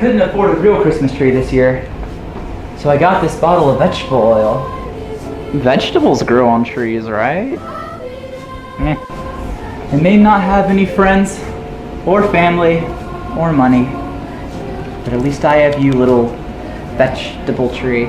couldn't afford a real Christmas tree this year, so I got this bottle of vegetable oil. Vegetables grow on trees, right? I may not have any friends, or family, or money, but at least I have you, little vegetable tree.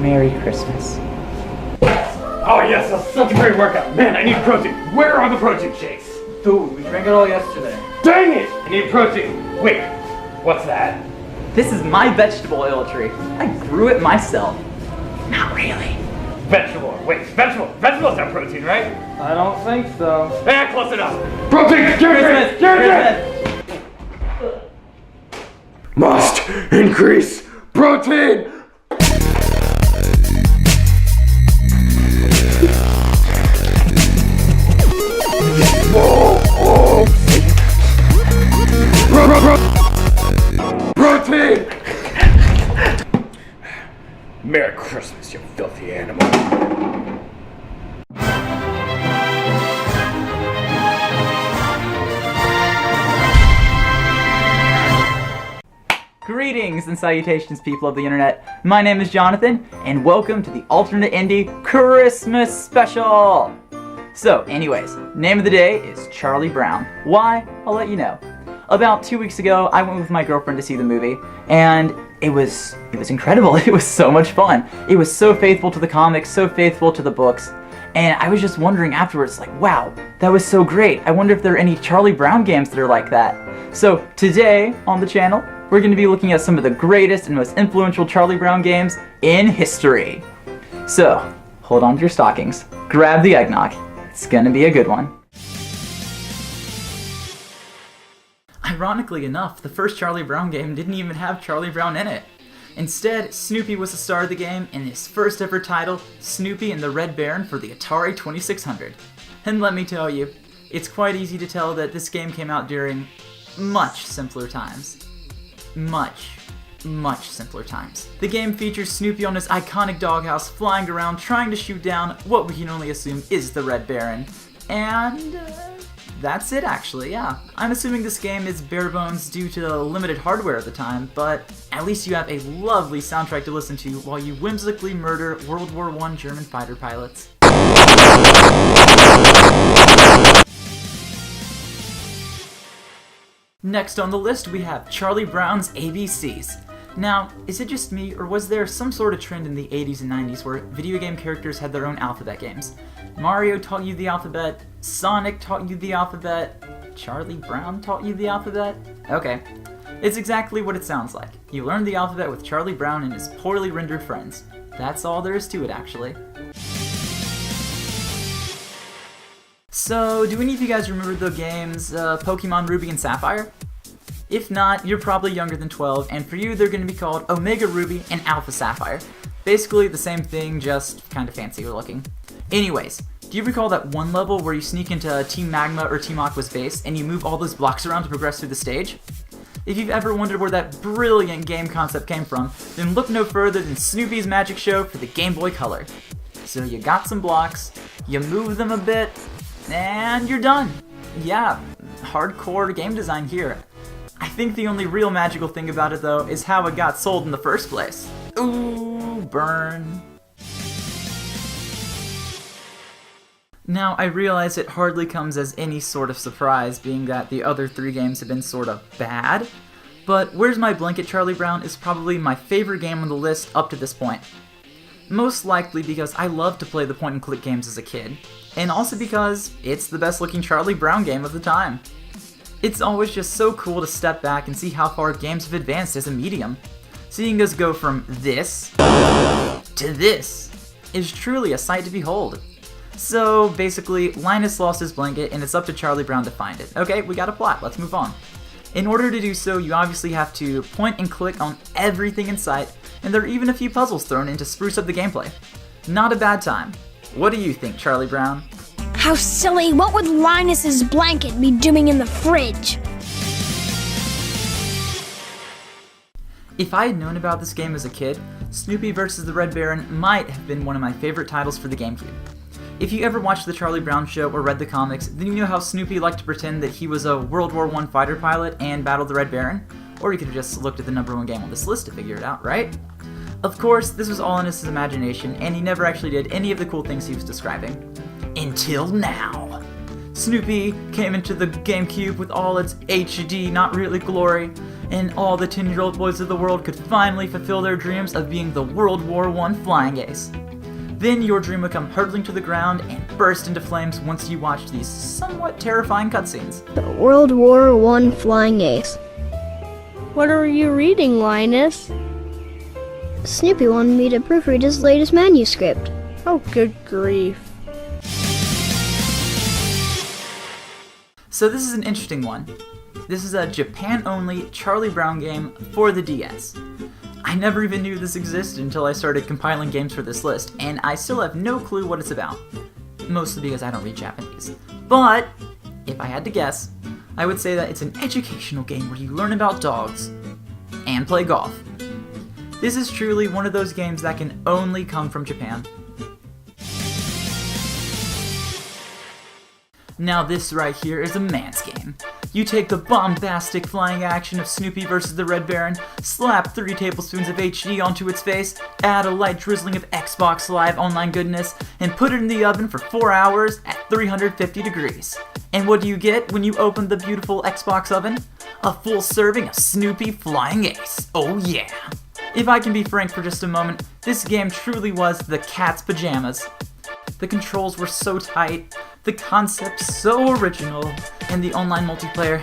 Merry Christmas. Oh yes, that's such a great workout. Man, I need protein. Where are the protein shakes? Dude, we drank it all yesterday. Dang it! I need protein. Wait, what's that? This is my vegetable oil tree. I grew it myself. Not really. Vegetable. Wait, vegetables have protein, right? I don't think so. Eh, close enough. Protein! Give it! Must increase protein! Protein! Merry Christmas, you filthy animal. Greetings and salutations, people of the internet. My name is Jonathan, and welcome to the Alternate Indie Christmas Special! So, anyways, name of the day is Charlie Brown. Why? I'll let you know. About 2 weeks ago, I went with my girlfriend to see the movie, and it was incredible. It was so much fun. It was so faithful to the comics, so faithful to the books, and I was just wondering afterwards, like, wow, that was so great. I wonder if there are any Charlie Brown games that are like that. So today on the channel, we're going to be looking at some of the greatest and most influential Charlie Brown games in history. So, hold on to your stockings, grab the eggnog. It's gonna be a good one. Ironically enough, the first Charlie Brown game didn't even have Charlie Brown in it. Instead, Snoopy was the star of the game in his first ever title, Snoopy and the Red Baron for the Atari 2600. And let me tell you, it's quite easy to tell that this game came out during much simpler times. Much simpler times. The game features Snoopy on his iconic doghouse flying around trying to shoot down what we can only assume is the Red Baron. And that's it actually, yeah. I'm assuming this game is bare bones due to the limited hardware at the time, but at least you have a lovely soundtrack to listen to while you whimsically murder World War I German fighter pilots. Next on the list we have Charlie Brown's ABCs. Now, is it just me, or was there some sort of trend in the 80s and 90s where video game characters had their own alphabet games? Mario taught you the alphabet, Sonic taught you the alphabet, Charlie Brown taught you the alphabet? Okay, it's exactly what it sounds like. You learned the alphabet with Charlie Brown and his poorly rendered friends. That's all there is to it, actually. So, do any of you guys remember the games Pokemon Ruby and Sapphire? If not, you're probably younger than 12, and for you they're going to be called Omega Ruby and Alpha Sapphire. Basically the same thing, just kind of fancier looking. Anyways, do you recall that one level where you sneak into Team Magma or Team Aqua's base and you move all those blocks around to progress through the stage? If you've ever wondered where that brilliant game concept came from, then look no further than Snoopy's Magic Show for the Game Boy Color. So you got some blocks, you move them a bit, and you're done. Yeah, hardcore game design here. I think the only real magical thing about it though is how it got sold in the first place. Ooh, burn. Now, I realize it hardly comes as any sort of surprise, being that the other three games have been sort of bad, but Where's My Blanket Charlie Brown is probably my favorite game on the list up to this point. Most likely because I loved to play the point-and-click games as a kid, and also because it's the best-looking Charlie Brown game of the time. It's always just so cool to step back and see how far games have advanced as a medium. Seeing us go from this to this is truly a sight to behold. So basically, Linus lost his blanket and it's up to Charlie Brown to find it. Okay, we got a plot, let's move on. In order to do so, you obviously have to point and click on everything in sight, and there are even a few puzzles thrown in to spruce up the gameplay. Not a bad time. What do you think, Charlie Brown? How silly! What would Linus's blanket be doing in the fridge? If I had known about this game as a kid, Snoopy vs. the Red Baron might have been one of my favorite titles for the GameCube. If you ever watched the Charlie Brown show or read the comics, then you know how Snoopy liked to pretend that he was a World War I fighter pilot and battled the Red Baron. Or you could have just looked at the #1 game on this list to figure it out, right? Of course, this was all in his imagination, and he never actually did any of the cool things he was describing. Until now. Snoopy came into the GameCube with all its HD, not really glory, and all the 10-year-old boys of the world could finally fulfill their dreams of being the World War I Flying Ace. Then your dream would come hurtling to the ground and burst into flames once you watched these somewhat terrifying cutscenes. The World War I Flying Ace. What are you reading, Linus? Snoopy wanted me to proofread his latest manuscript. Oh, good grief. So this is an interesting one. This is a Japan-only Charlie Brown game for the DS. I never even knew this existed until I started compiling games for this list, and I still have no clue what it's about. Mostly because I don't read Japanese. But, if I had to guess, I would say that it's an educational game where you learn about dogs and play golf. This is truly one of those games that can only come from Japan. Now this right here is a man's game. You take the bombastic flying action of Snoopy versus the Red Baron, slap 3 tablespoons of HD onto its face, add a light drizzling of Xbox Live Online goodness, and put it in the oven for 4 hours at 350 degrees. And what do you get when you open the beautiful Xbox oven? A full serving of Snoopy Flying Ace. Oh yeah! If I can be frank for just a moment, this game truly was the cat's pajamas. The controls were so tight, the concept so original, and the online multiplayer,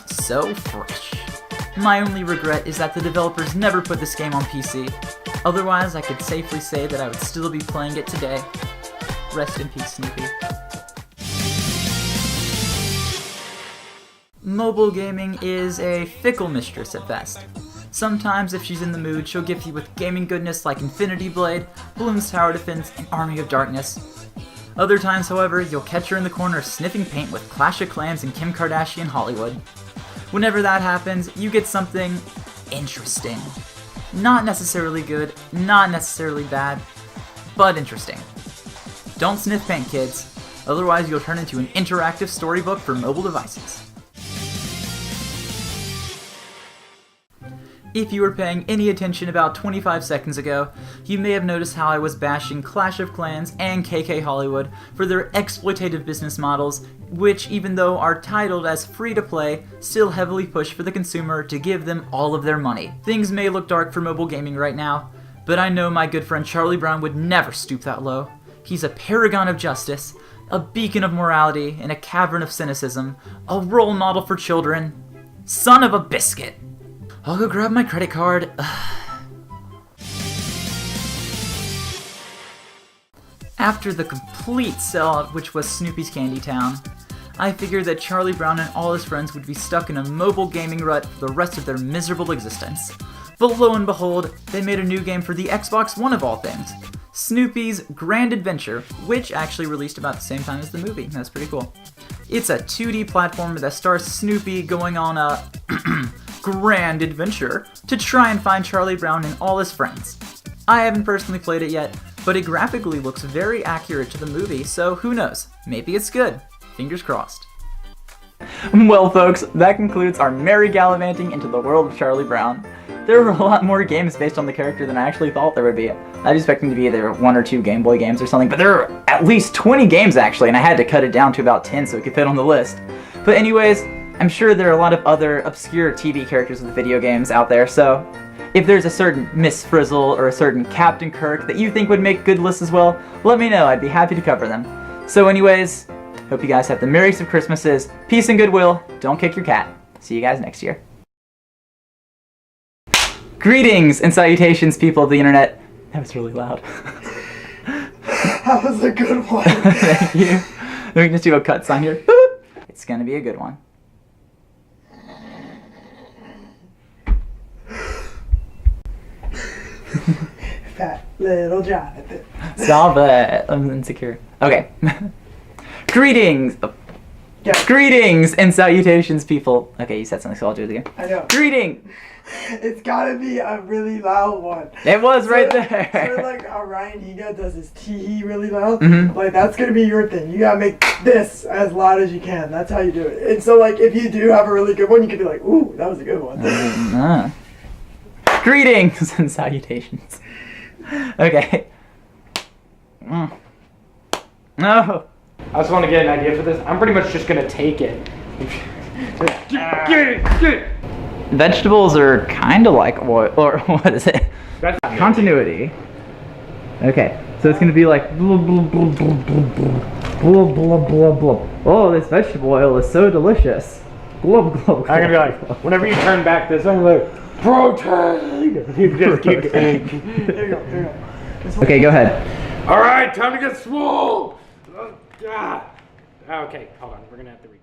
so fresh. My only regret is that the developers never put this game on PC. Otherwise, I could safely say that I would still be playing it today. Rest in peace, Snoopy. Mobile gaming is a fickle mistress at best. Sometimes, if she's in the mood, she'll gift you with gaming goodness like Infinity Blade, Bloons Tower Defense, and Army of Darkness. Other times, however, you'll catch her in the corner sniffing paint with Clash of Clans and Kim Kardashian Hollywood. Whenever that happens, you get something interesting. Not necessarily good, not necessarily bad, but interesting. Don't sniff paint, kids. Otherwise, you'll turn into an interactive storybook for mobile devices. If you were paying any attention about 25 seconds ago, you may have noticed how I was bashing Clash of Clans and KK Hollywood for their exploitative business models, which, even though are titled as free-to-play, still heavily push for the consumer to give them all of their money. Things may look dark for mobile gaming right now, but I know my good friend Charlie Brown would never stoop that low. He's a paragon of justice, a beacon of morality, and a cavern of cynicism, a role model for children. Son of a biscuit! I'll go grab my credit card. After the complete sellout, which was Snoopy's Candy Town, I figured that Charlie Brown and all his friends would be stuck in a mobile gaming rut for the rest of their miserable existence. But lo and behold, they made a new game for the Xbox One of all things. Snoopy's Grand Adventure, which actually released about the same time as the movie. That's pretty cool. It's a 2D platformer that stars Snoopy going on a grand adventure to try and find Charlie Brown and all his friends. I haven't personally played it yet, but it graphically looks very accurate to the movie, so who knows? Maybe it's good. Fingers crossed. Well, folks, that concludes our merry gallivanting into the world of Charlie Brown. There were a lot more games based on the character than I actually thought there would be. I was expecting to be either 1 or 2 Game Boy games or something, but there are at least 20 games actually, and I had to cut it down to about 10 so it could fit on the list. But anyways, I'm sure there are a lot of other obscure TV characters with video games out there, so if there's a certain Miss Frizzle or a certain Captain Kirk that you think would make good lists as well, let me know. I'd be happy to cover them. So anyways, hope you guys have the merriest of Christmases, peace and goodwill, don't kick your cat. See you guys next year. Greetings and salutations, people of the internet. That was really loud. That was a good one. Thank you. We can just do a cut sign here. Boop. It's gonna be a good one. Fat little Jonathan. Stop it. I'm insecure. Okay. Greetings. Oh. Yeah. Greetings and salutations, people. Okay, you said something, so I'll do it again. I know. Greeting. It's gotta be a really loud one. It was right Sort there. of like how Ryan Higa does his tee really loud. Mhm. Like that's gonna be your thing. You gotta make this as loud as you can. That's how you do it. And so like if you do have a really good one, you can be like, ooh, that was a good one. Greetings and salutations. Okay. No. I just want to get an idea for this. I'm pretty much just gonna take it. Get it. Vegetables are kind of like oil, or what is it? That's Continuity. Okay, so it's gonna be like blah blah blah blah blah blah blah blah blah. Oh, this vegetable oil is so delicious. Blah blah blah. I'm gonna be like, whenever you turn back this, I'm like, protein. You just keep going. There you go. There you go. Okay, go ahead. All right, time to get swole. Okay, hold on. We're gonna have to reach.